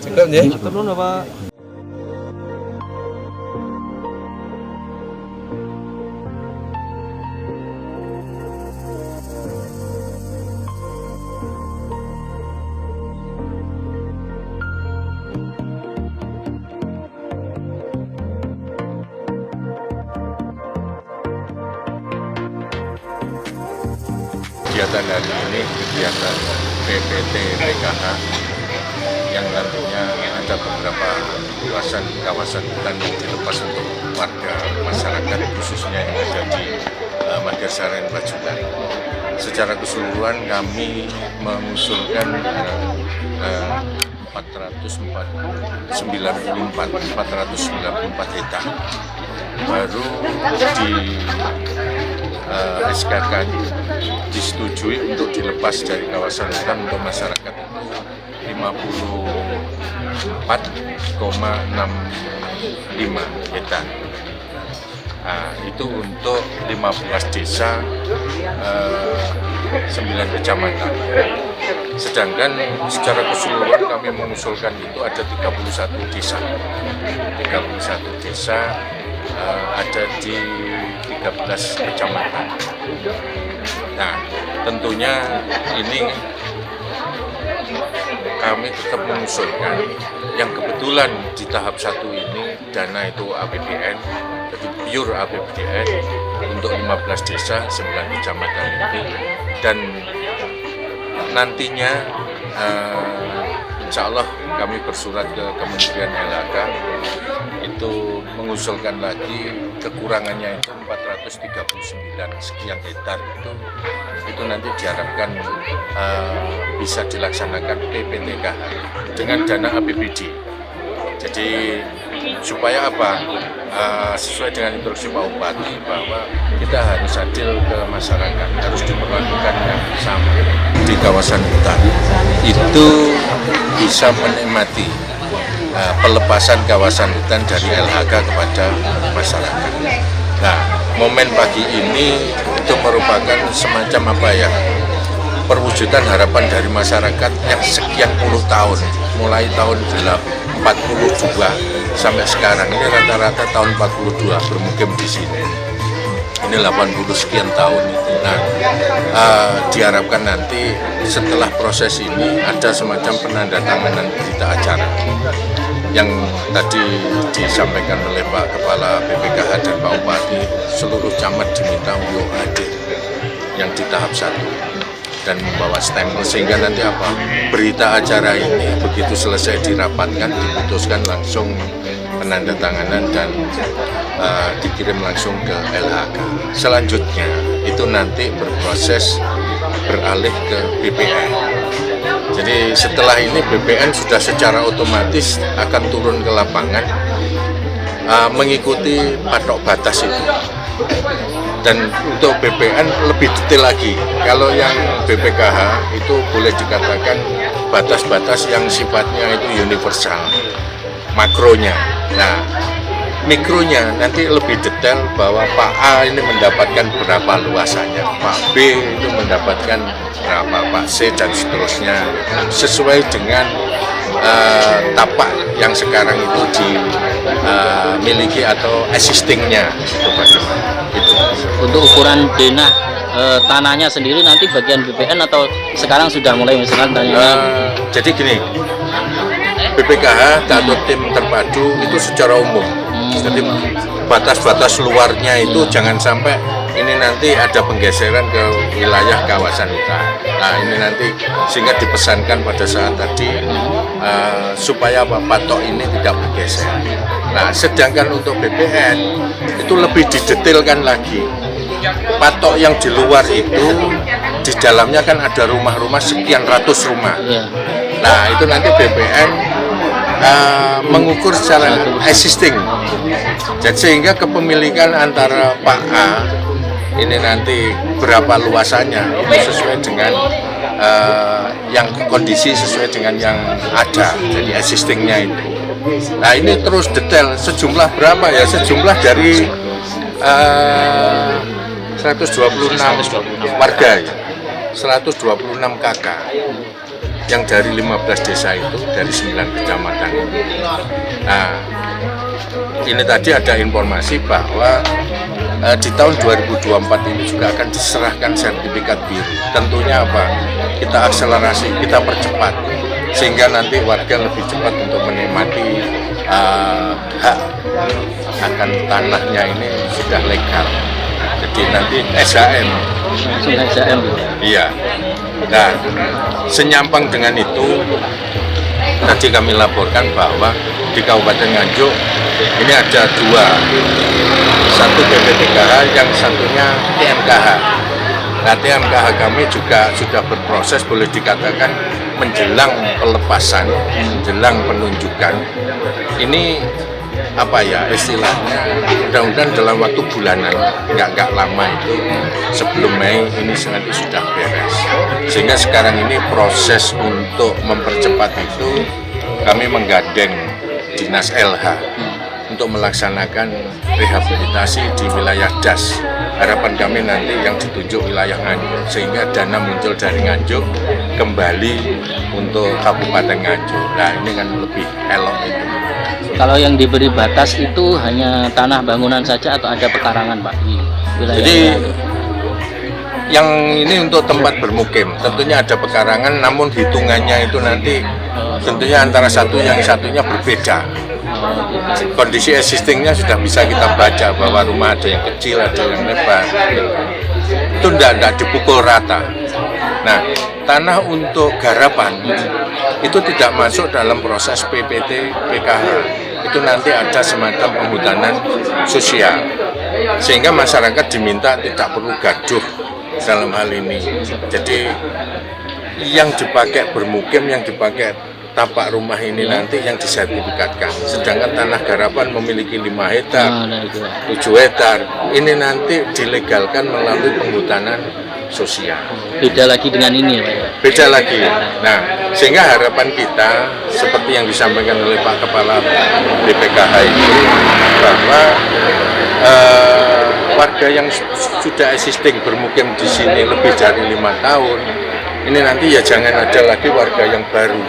S9: Cukup nggih?
S8: Turun Pak.
S4: Kegiatan hari ini kegiatan PPT PKH yang nantinya ada beberapa kawasan hutan yang dilepas untuk warga masyarakat khususnya yang ada di Margasaren Bajulan. Secara keseluruhan kami mengusulkan 494 hektar baru di SK disetujui untuk dilepas dari kawasan hutan untuk masyarakat 54,65 hektar. Itu untuk 15 desa, 9 kecamatan. Sedangkan secara keseluruhan kami mengusulkan itu ada 31 desa. 31 desa ada di 13 kecamatan. Nah,
S10: tentunya ini kami tetap mengusulkan yang kebetulan di tahap 1 ini dana itu APBN, jadi pure APBN untuk 15 desa 9 kecamatan ini, dan nantinya insya Allah kami bersurat ke Kementerian LHK itu mengusulkan lagi kekurangannya itu 439 sekian hektar itu nanti diharapkan bisa dilaksanakan PPTKH dengan dana APBD. Jadi supaya apa? Sesuai dengan instruksi Pak Bupati bahwa kita harus adil ke masyarakat, harus diperlakukan yang sama. Di kawasan hutan itu bisa menikmati pelepasan kawasan hutan dari LHK kepada masyarakat. Nah, momen pagi ini itu merupakan semacam apa ya, perwujudan harapan dari masyarakat yang sekian puluh tahun, mulai tahun 42 sampai sekarang ini rata-rata tahun 42 bermukim di sini. Ini 80 sekian tahun itu. Nah, diharapkan nanti setelah proses ini ada semacam penandatanganan berita acara yang tadi disampaikan oleh Pak Kepala BPKH dan Pak Bupati, seluruh camat diminta untuk hadir yang di tahap 1 dan membawa stempel, sehingga nanti apa, berita acara ini begitu selesai dirapatkan, diputuskan langsung penandatanganan dan dikirim langsung ke LHK. Selanjutnya itu nanti berproses beralih ke BPN. Jadi setelah ini BPN sudah secara otomatis akan turun ke lapangan mengikuti patok batas itu. Dan untuk BPN lebih detail lagi. Kalau yang BPKH itu boleh dikatakan batas-batas yang sifatnya itu universal, makronya. Nah, mikronya nanti lebih detail bahwa Pak A ini mendapatkan berapa luasannya, Pak B itu mendapatkan berapa, Pak C dan seterusnya, sesuai dengan tapak yang sekarang itu dimiliki atau existingnya itu bagaimana. Itu.
S8: Untuk ukuran denah tanahnya sendiri nanti bagian BPN atau sekarang sudah mulai misalkan
S10: jadi gini, BPKH atau tim terpadu itu secara umum. Jadi batas-batas luarnya itu jangan sampai ini nanti ada penggeseran ke wilayah kawasan hutan. Nah, ini nanti sehingga dipesankan pada saat tadi supaya patok ini tidak bergeser. Nah, sedangkan untuk BPN itu lebih didetailkan lagi. Patok yang di luar itu di dalamnya kan ada rumah-rumah sekian ratus rumah. Nah, itu nanti BPN mengukur secara existing. Jadi sehingga kepemilikan antara Pak A ini nanti berapa luasannya itu sesuai dengan yang kondisi sesuai dengan yang ada, jadi existingnya itu. Nah, ini terus detail sejumlah berapa ya, sejumlah dari 126 warga ya, 126 KK yang dari 15 desa itu, dari 9 kecamatan itu. Nah, ini tadi ada informasi bahwa di tahun 2024 ini juga akan diserahkan sertifikat biru. Tentunya apa? Kita akselerasi, kita percepat, sehingga nanti warga lebih cepat untuk menikmati hak akan tanahnya ini sudah legal. Jadi nanti SHM. Iya. Nah, senyampang dengan itu, tadi kami laporkan bahwa di Kabupaten Nganjuk ini ada dua, satu BPTKH, yang satunya TMKH. Nah, TMKH kami juga sudah berproses, boleh dikatakan menjelang pelepasan, menjelang penunjukan. Ini apa ya istilahnya, mudah-mudahan dalam waktu bulanan, nggak lama itu, sebelum Mei ini nanti sudah beres. Sehingga sekarang ini proses untuk mempercepat itu, kami menggandeng Dinas LH untuk melaksanakan rehabilitasi di wilayah DAS. Harapan kami nanti yang ditunjuk wilayah Nganjuk, sehingga dana muncul dari Nganjuk kembali untuk Kabupaten Nganjuk. Nah, ini kan lebih elok itu.
S8: Kalau yang diberi batas itu hanya tanah bangunan saja atau ada pekarangan, Pak?
S10: Jadi yang ini untuk tempat bermukim. Tentunya ada pekarangan, namun hitungannya itu nanti tentunya antara yang satunya berbeda. Kondisi existingnya sudah bisa kita baca bahwa rumah ada yang kecil, ada yang lebar. Itu tidak dipukul rata. Nah, tanah untuk garapan itu tidak masuk dalam proses PPT PKH. Itu nanti ada semacam penghutanan sosial, sehingga masyarakat diminta tidak perlu gaduh dalam hal ini. Jadi yang dipakai bermukim, yang dipakai tapak rumah ini nanti yang disertifikatkan. Sedangkan tanah garapan memiliki 5 hektar, 7 hektar, ini nanti dilegalkan melalui penghutanan sosial.
S8: Beda lagi dengan ini ya Pak ya?
S10: Beda lagi. Nah, sehingga harapan kita seperti yang disampaikan oleh Pak Kepala BPKH itu bahwa warga yang sudah existing bermukim di sini lebih dari 5 tahun, ini nanti ya jangan ada lagi warga yang baru.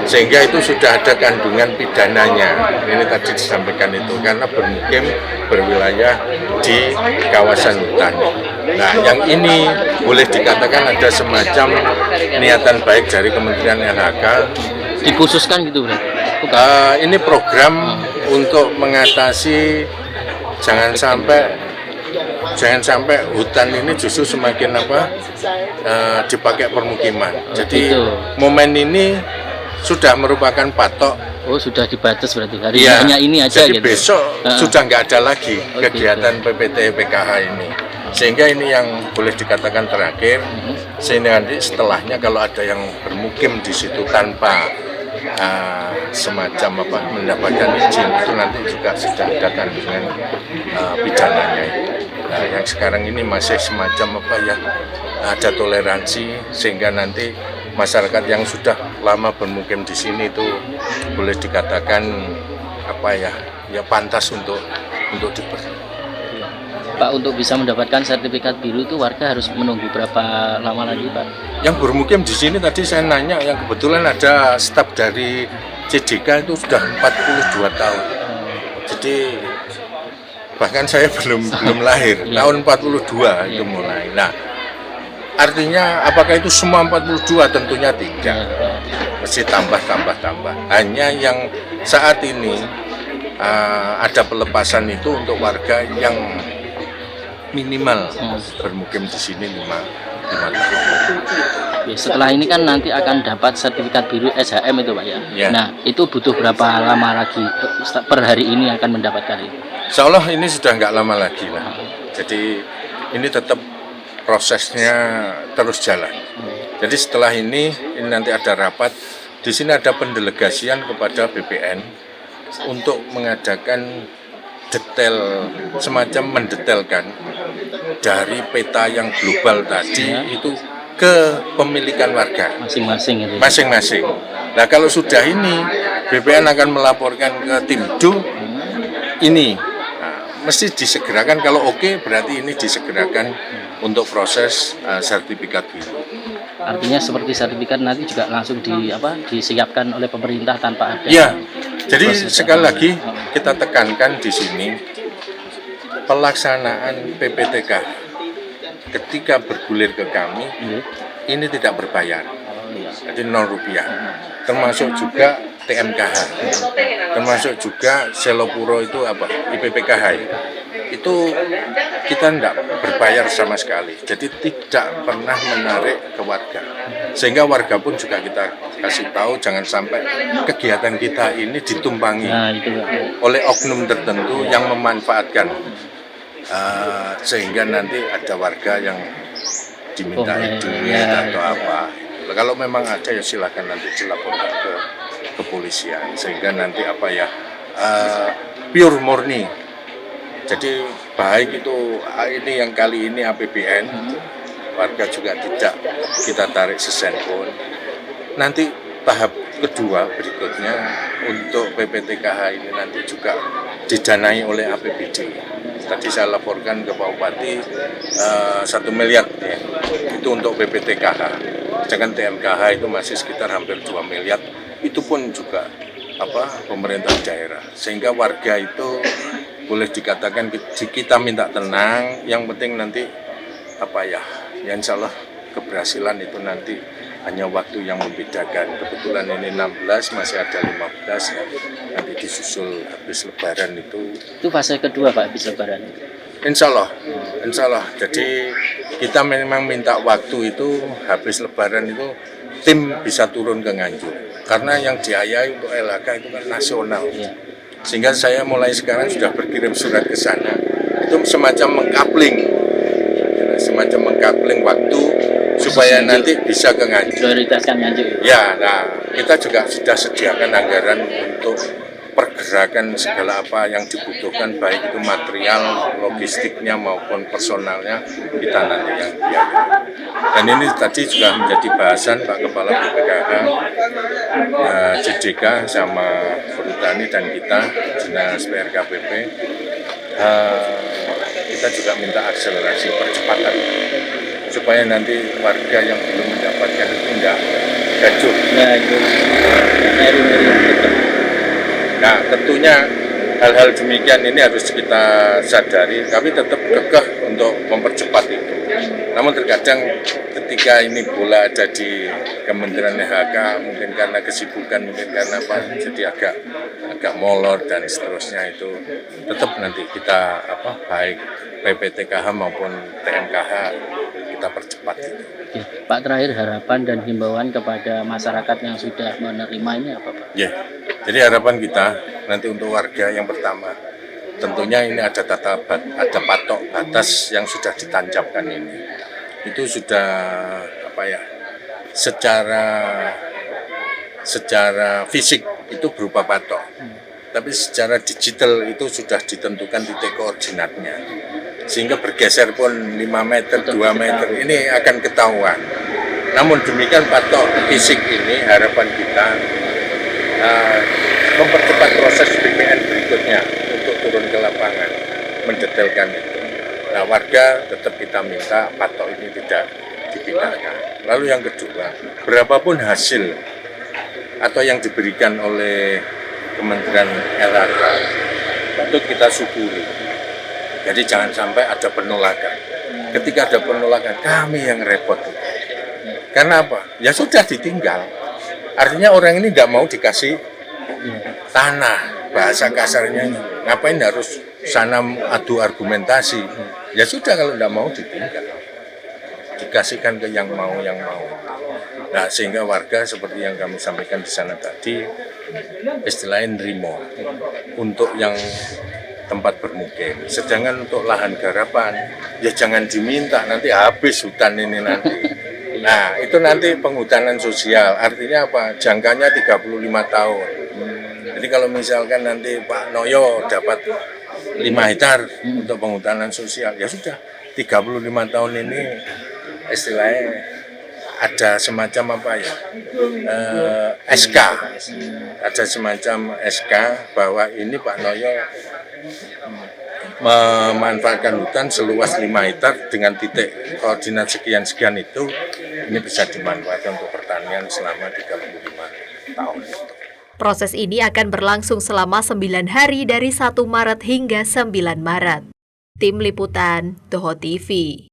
S10: Sehingga itu sudah ada kandungan pidananya. Ini tadi disampaikan itu karena bermukim berwilayah di kawasan hutan. Nah, yang ini boleh dikatakan ada semacam niatan baik dari Kementerian LHK.
S8: Dikhususkan gitu, Bro?
S10: Ini program untuk mengatasi jangan sampai hutan ini justru semakin dipakai permukiman. Jadi momen ini sudah merupakan patok.
S8: Oh, sudah dibatas berarti hanya ini aja.
S10: Jadi
S8: gitu.
S10: Besok sudah nggak ada lagi kegiatan PPT PKH ini. Sehingga ini yang boleh dikatakan terakhir. Sehingga nanti setelahnya kalau ada yang bermukim di situ tanpa semacam mendapatkan izin, itu nanti juga sudah ada kandungan pidananya. Nah, yang sekarang ini masih semacam ada toleransi, sehingga nanti masyarakat yang sudah lama bermukim di sini itu boleh dikatakan pantas untuk diberi.
S8: Pak, untuk bisa mendapatkan sertifikat biru itu warga harus menunggu berapa lama lagi, Pak?
S10: Yang bermukim di sini tadi saya nanya, yang kebetulan ada staf dari CDK itu sudah 42 tahun. Jadi bahkan saya belum lahir, tahun 42 itu mulai. Nah, artinya apakah itu semua 42? Tentunya tidak. Mesti tambah. Hanya yang saat ini ada pelepasan itu untuk warga yang minimal bermukim di sini 5 tahun.
S8: Setelah ini kan nanti akan dapat sertifikat biru SHM itu, Pak ya. Nah, itu butuh berapa lama lagi per hari ini akan mendapatkan itu?
S10: Insya Allah ini sudah nggak lama lagi lah. Jadi ini tetap prosesnya terus jalan. Jadi setelah ini nanti ada rapat. Di sini ada pendelegasian kepada BPN untuk mengadakan detail, semacam mendetailkan dari peta yang global tadi itu ke pemilikan warga masing-masing. Nah, kalau sudah ini BPN akan melaporkan ke Timdu ini. Mesti disegerakan, kalau oke berarti ini disegerakan untuk proses sertifikat biru.
S8: Artinya seperti sertifikat nanti juga langsung disiapkan oleh pemerintah tanpa ada.
S10: Ya, jadi sekali lagi kita tekankan di sini pelaksanaan PPTK ketika bergulir ke kami ini tidak berbayar, jadi 0 rupiah. Termasuk juga TMKH, termasuk juga Selopuro itu IPPKH itu kita tidak berbayar sama sekali, jadi tidak pernah menarik ke warga, sehingga warga pun juga kita kasih tahu jangan sampai kegiatan kita ini ditumpangi oleh oknum tertentu yang memanfaatkan, sehingga nanti ada warga yang diminta duit atau apa. Kalau memang ada ya silakan nanti dilaporkan ke kepolisian, sehingga nanti pure murni. Jadi baik itu ini yang kali ini APBN, warga juga tidak kita tarik sesen pun. Nanti tahap kedua berikutnya untuk PPTKH ini nanti juga didanai oleh APBD. Tadi saya laporkan ke Pak Bupati 1 miliar ya, itu untuk PPTKH. Sedangkan TMKH itu masih sekitar hampir 2 miliar. Itu pun juga pemerintah daerah, sehingga warga itu boleh dikatakan kita minta tenang, yang penting nanti insya Allah keberhasilan itu nanti hanya waktu yang membedakan. Kebetulan ini 16, masih ada 15, nanti disusul habis lebaran itu.
S8: Itu fase kedua Pak, habis lebaran.
S10: Insya Allah. Jadi kita memang minta waktu itu habis lebaran itu tim bisa turun ke Nganjuk. Karena yang diayai untuk LHK itu kan nasional. Sehingga saya mulai sekarang sudah berkirim surat ke sana. Itu semacam mengkapling waktu supaya nanti bisa ke Nganjuk.
S8: Prioritaskan Nganjuk.
S10: Ya, nah kita juga sudah sediakan anggaran untuk pergerakan segala apa yang dibutuhkan, baik itu material, logistiknya maupun personalnya, kita nanti yang biaya. Dan ini tadi juga menjadi bahasan Pak Kepala BPKH, JDK sama Perhutani dan kita, Dinas PRKPP, kita juga minta akselerasi percepatan supaya nanti warga yang belum mendapatkan itu enggak gaduh. Nah, tentunya hal-hal demikian ini harus kita sadari. Kami tetap kekeh untuk mempercepat itu. Namun terkadang ketika ini bola ada di Kementerian LHK, mungkin karena kesibukan, mungkin karena apa, jadi agak molor dan seterusnya itu. Tetap nanti kita baik PPTKH maupun TMKH kita percepat itu.
S8: Oke. Pak, terakhir harapan dan himbauan kepada masyarakat yang sudah menerima ini apa Pak?
S10: Jadi harapan kita nanti untuk warga yang pertama, tentunya ini ada patok batas yang sudah ditancapkan ini. Itu sudah secara fisik itu berupa patok. Tapi secara digital itu sudah ditentukan titik koordinatnya. Sehingga bergeser pun 5 meter, 2 meter ini akan ketahuan. Namun demikian patok fisik ini harapan kita mempercepat proses BPN berikutnya untuk turun ke lapangan, mendetailkan itu. Nah, warga tetap kita minta patok ini tidak dipindahkan. Lalu yang kedua, berapapun hasil atau yang diberikan oleh Kementerian LHK untuk kita syukuri. Jadi jangan sampai ada penolakan. Ketika ada penolakan, kami yang repot. Karena apa? Ya sudah ditinggal. Artinya orang ini tidak mau dikasih tanah, bahasa kasarnya ngapain harus sana adu argumentasi. Ya sudah, kalau tidak mau ditinggal, dikasihkan ke yang mau. Nah, sehingga warga seperti yang kami sampaikan di sana tadi, istilahnya nerimo untuk yang tempat bermukim. Sedangkan untuk lahan garapan, ya jangan diminta, nanti habis hutan ini nanti. Nah, itu nanti penghutanan sosial, artinya apa? Jangkanya 35 tahun. Jadi kalau misalkan nanti Pak Noyo dapat 5 hektar untuk penghutanan sosial, ya sudah, 35 tahun ini istilahnya ada semacam SK. Ada semacam SK bahwa ini Pak Noyo memanfaatkan hutan seluas 5 hektar dengan titik koordinat sekian-sekian itu, ini bisa dimanfaatkan untuk pertanian selama 35 tahun.
S1: Proses ini akan berlangsung selama 9 hari dari 1 Maret hingga 9 Maret. Tim Liputan, Toho TV.